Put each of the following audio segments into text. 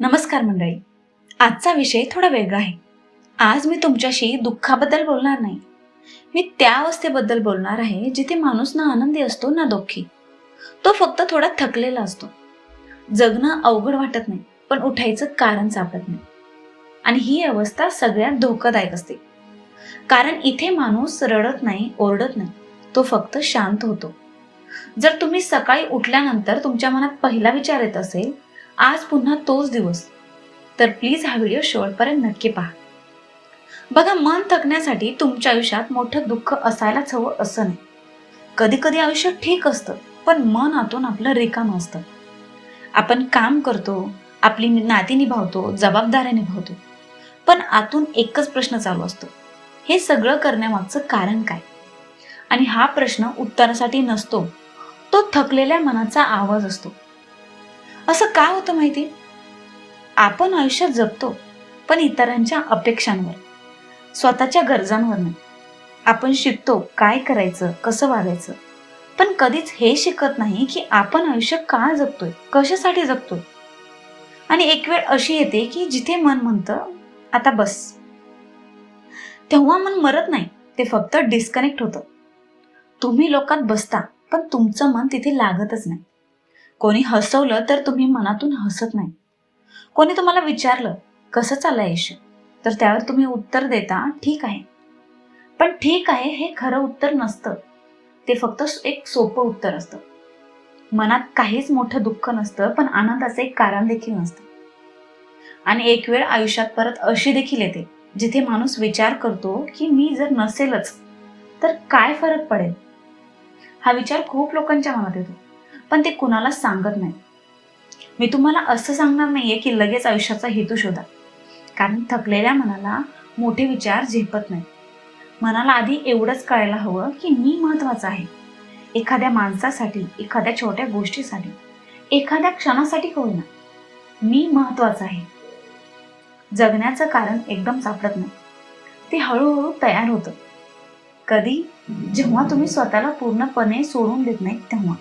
नमस्कार मंडळी. आजचा विषय थोडा वेगळा आहे. आज मी तुमच्याशी दुःखाबद्दल बोलणार नाही. मी त्या अवस्थेबद्दल बोलणार आहे जिथे माणूस ना आनंदी असतो ना दुःखी. तो फक्त थोडा थकलेला असतो. जगणं अवघड वाटत नाही, पण उठायचं कारण सापडत नाही. आणि ही अवस्था सगळ्यात धोकादायक असते. कारण इथे माणूस रडत नाही, ओरडत नाही. तो फक्त शांत होतो. जर तुम्ही सकाळी उठल्यानंतर तुमच्या मनात पहिला विचार येत असेल, आज पुन्हा तोच दिवस, तर प्लीज हा व्हिडिओ शेवटपर्यंत नक्की पहा. बघा, मन थकण्यासाठी तुमच्या आयुष्यात मोठं दुःख असायलाच हवं असं नाही. कधी कधी आयुष्य ठीक असतं, पण मन आतून आपलं रिकामं असतं. आपण काम करतो, आपली नाती निभावतो, जबाबदाऱ्या निभावतो, पण आतून एकच प्रश्न चालू असतो, हे सगळं करण्यामागचं कारण काय? आणि हा प्रश्न उत्तरासाठी नसतो, तो थकलेल्या मनाचा आवाज असतो. असं का होतं माहिती? आपण आयुष्यात जगतो, पण इतरांच्या अपेक्षांवर, स्वतःच्या गरजांवर नाही. आपण शिकतो काय करायचं, कसं वागायचं, पण कधीच हे शिकत नाही की आपण आयुष्य का जगतोय, कशासाठी जगतोय. आणि एक वेळ अशी येते की जिथे मन म्हणतं आता बस. तेव्हा मन मरत नाही, ते फक्त डिस्कनेक्ट होतं. तुम्ही लोकात बसता, पण तुमचं मन तिथे लागतच नाही. कोणी हसवलं तर तुम्ही मनातून हसत नाही. कोणी तुम्हाला विचारलं कसं चाललंय आयुष्य, तर त्यावर तुम्ही उत्तर देता ठीक आहे. पण ठीक आहे हे खरं उत्तर नसतं. ते फक्त एक सोपं उत्तर असतं. मनात काहीच मोठं दुःख नसतं, पण आनंदाचं एक कारण देखील नसतं. आणि एक वेळ आयुष्यात परत अशी देखील येते जिथे माणूस विचार करतो की मी जर नसेलच तर काय फरक पडेल. हा विचार खूप लोकांच्या मनात येतो, पण ते कुणाला सांगत नाही. मी तुम्हाला असं सांगणार नाहीये की लगेच आयुष्याचा हेतू शोधा, कारण थकलेल्या मनाला मोठे विचार झेपत नाही. मनाला आधी एवढंच कळायला हवं की मी महत्वाचा आहे. एखाद्या माणसासाठी, एखाद्या छोट्या गोष्टीसाठी, एखाद्या क्षणासाठी का होईना, मी महत्वाचा आहे. जगण्याचं कारण एकदम सापडत नाही, ते हळूहळू तयार होतं. कधी? जेव्हा तुम्ही स्वतःला पूर्णपणे सोडून देत नाही तेव्हा.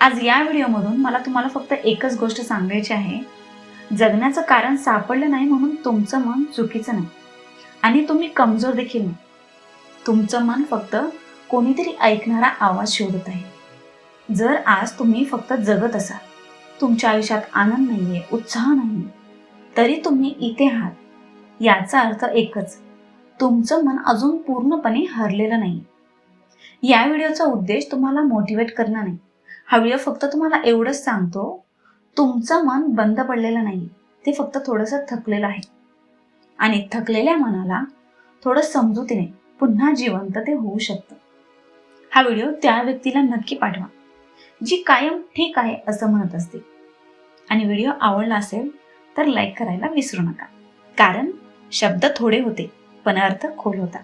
आज या व्हिडिओमधून मला तुम्हाला फक्त एकच गोष्ट सांगायची आहे. जगण्याचं कारण सापडलं नाही म्हणून तुमचं मन चुकीचं नाही, आणि तुम्ही कमजोर देखील नाही. तुमचं मन फक्त कोणीतरी ऐकणारा आवाज शोधत आहे. जर आज तुम्ही फक्त जगत असाल, तुमच्या आयुष्यात आनंद नाहीये, उत्साह नाहीये, तरी तुम्ही इथे आहात, याचा अर्थ एकच, तुमचं मन अजून पूर्णपणे हरलेलं नाही. या व्हिडिओचा उद्देश तुम्हाला मोटिवेट करणं नाही. हा व्हिडिओ फक्त तुम्हाला एवढंच सांगतो, तुमचं मन बंद पडलेलं नाही, ते फक्त थोडंसं थकलेलं आहे. आणि थकलेल्या मनाला थोडं समजुतीने पुन्हा जिवंत ते होऊ शकतं. हा व्हिडिओ त्या व्यक्तीला नक्की पाठवा जी कायम ठीक आहे असं म्हणत असते. आणि व्हिडिओ आवडला असेल तर लाईक करायला विसरू नका, कारण शब्द थोडे होते पण अर्थ खोल होता.